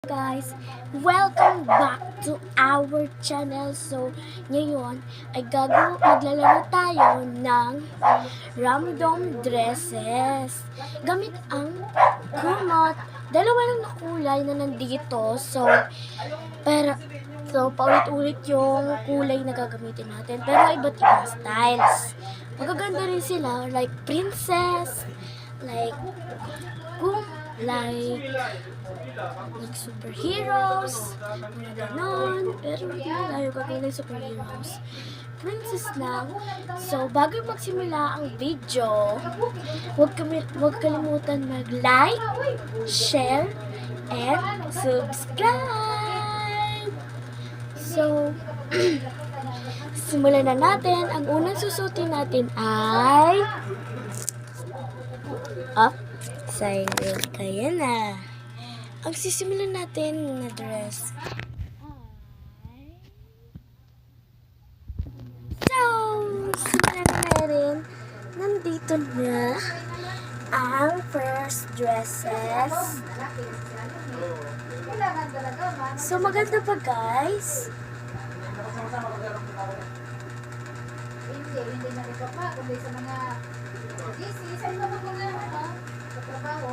Guys, welcome back to our channel. So, ngayon ay maglalaro tayo ng random dresses. Gamit ang kumot. Dalawa lang na kulay na nandito. Paulit-ulit yung kulay na gagamitin natin. Pero iba't ibang styles. Magaganda rin sila, like princess, like superheroes, mga ganon. Pero hindi na tayo gagawin ng superheroes. Princess lang. So, bago magsimula ang video, huwag kalimutan mag-like, share, and subscribe! So, simulan na natin. Ang unang susutin natin ay silent. Kaya na. Ang sisimulan natin na dress ay... So, simulan na rin. Nandito na ang first dresses. So, maganda pa guys. Hindi na rin pa, kundi sa mga sa iba mga trabaho.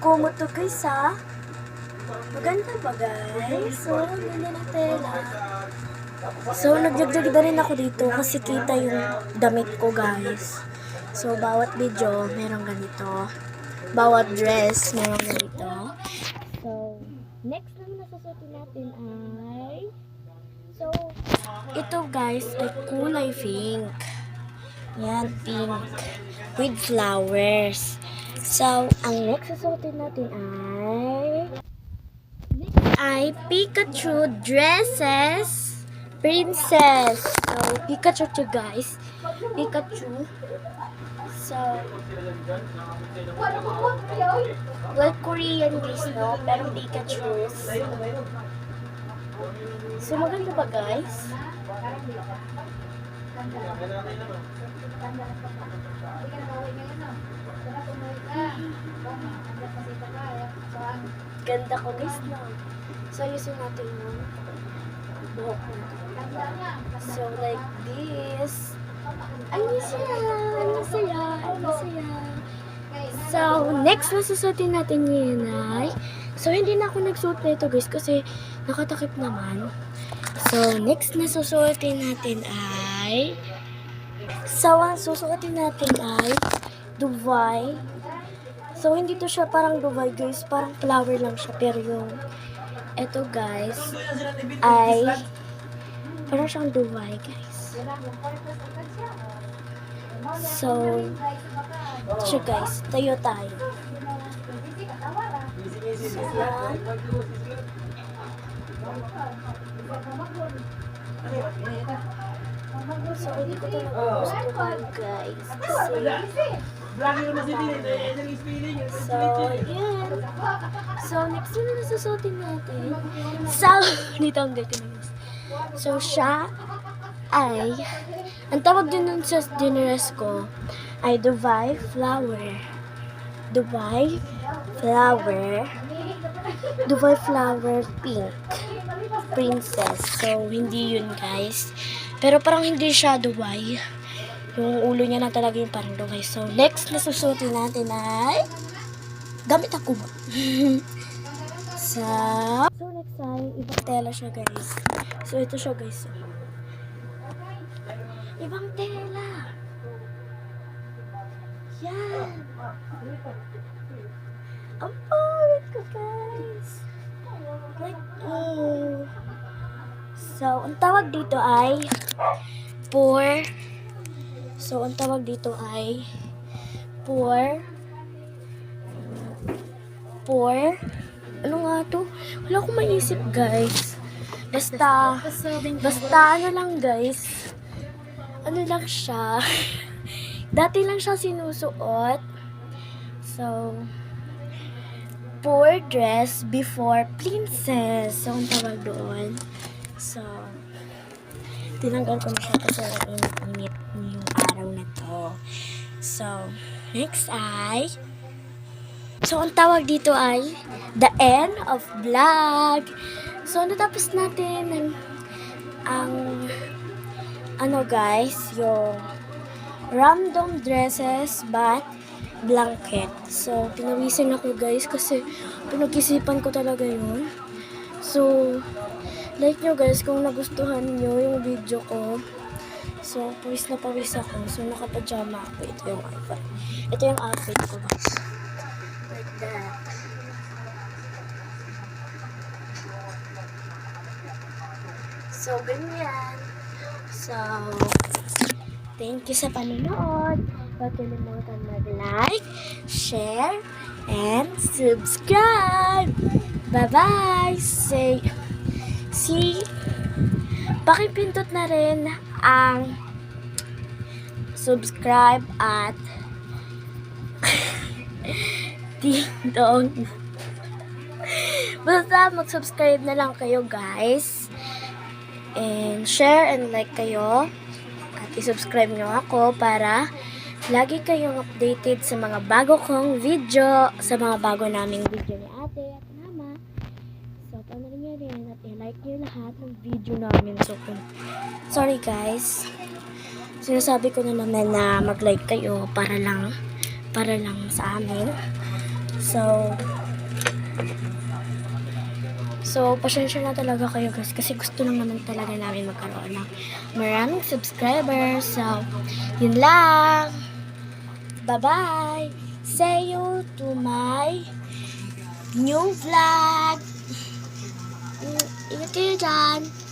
Kumo to guys ha. Maganda pa guys. So, ganda ng tela. So, nagjagdag na rin ako dito kasi kita yung damit ko guys. So, bawat video merong ganito. Bawat dress merong ganito. So, next lang na susutin natin ay... So, ito guys ay kulay pink. Yan, pink. With flowers. So, ang next susutin natin ay Pikachu dresses. Princess. So, Pikachu to guys. Pikachu. So, like Korean guys, no? Pero Pikachu. So, maganda ba guys? Ganda ko guys, no? So, ayusin natin yung buhok ko. So, like this. Ay, masaya. So, next na susutin natin yun ay... So, hindi na ako nagsuot na ito guys kasi nakatakip naman. So, next na susuotin natin ay... So, ang susuotin natin ay Dubai. So, hindi to siya parang Dubai guys. Parang flower lang siya. Pero yung ito guys ay parang siyang Dubai guys. So, ito siya guys. Tayo. So, yan. So, hindi ko ito nagustuhan guys. So, yan. So, next na nasusutin natin. So, dito ang gato na guys. So, siya ay, ang tawag din nun sa dinner's ko ay Dubai Flower. Dubai Flower Pink Princess. So, hindi yun guys. Pero parang hindi siya Dubai. Yung ulo niya na talaga yung parang Dubai. So, next na susutin natin ay gamit ako ba? So, next ay ibang tela siya guys. So, ito siya guys. Ibang tela. Yan. Ang pangit ko guys. Like, oh. So, ang tawag dito ay ano nga to? Wala akong maisip guys. Basta ano lang guys. Ano lang siya. Dati lang siya sinusuot. So, poor dress before princess. So, ang tawag doon. So, tinanggal ko na siya kasi init yung araw na to. So, next ay So, ang tawag dito ay the end of vlog. So, natapos natin ang ano guys, yung random dresses but blanket. So, pinawisin ako guys kasi pinag-isipan ko talaga yun. So, like nyo guys, kung nagustuhan nyo yung video ko. So, pawis na pawis ako. So, nakapajama ako. Ito yung outfit ko guys. Like that. So, ganyan. So, thank you sa panonood. Huwag kalimutan mag-like, share, and subscribe. Bye-bye! Pakipindot na rin ang subscribe at ding-dong. Basta mag-subscribe na lang kayo guys. And share and like kayo. At i-subscribe nyo ako para lagi kayong updated sa mga bago kong video, sa mga bago naming video ni ate at mama. So, panorin nyo rin at i-like nyo lahat ng video namin. So, sorry guys. Sinasabi ko na naman na mag-like kayo para lang sa amin. So, pasensya na talaga kayo guys kasi gusto lang naman talaga namin magkaroon ng maraming subscribers. So, yun lang. Bye-bye! See you to my new vlog! Ingat kayo dyan!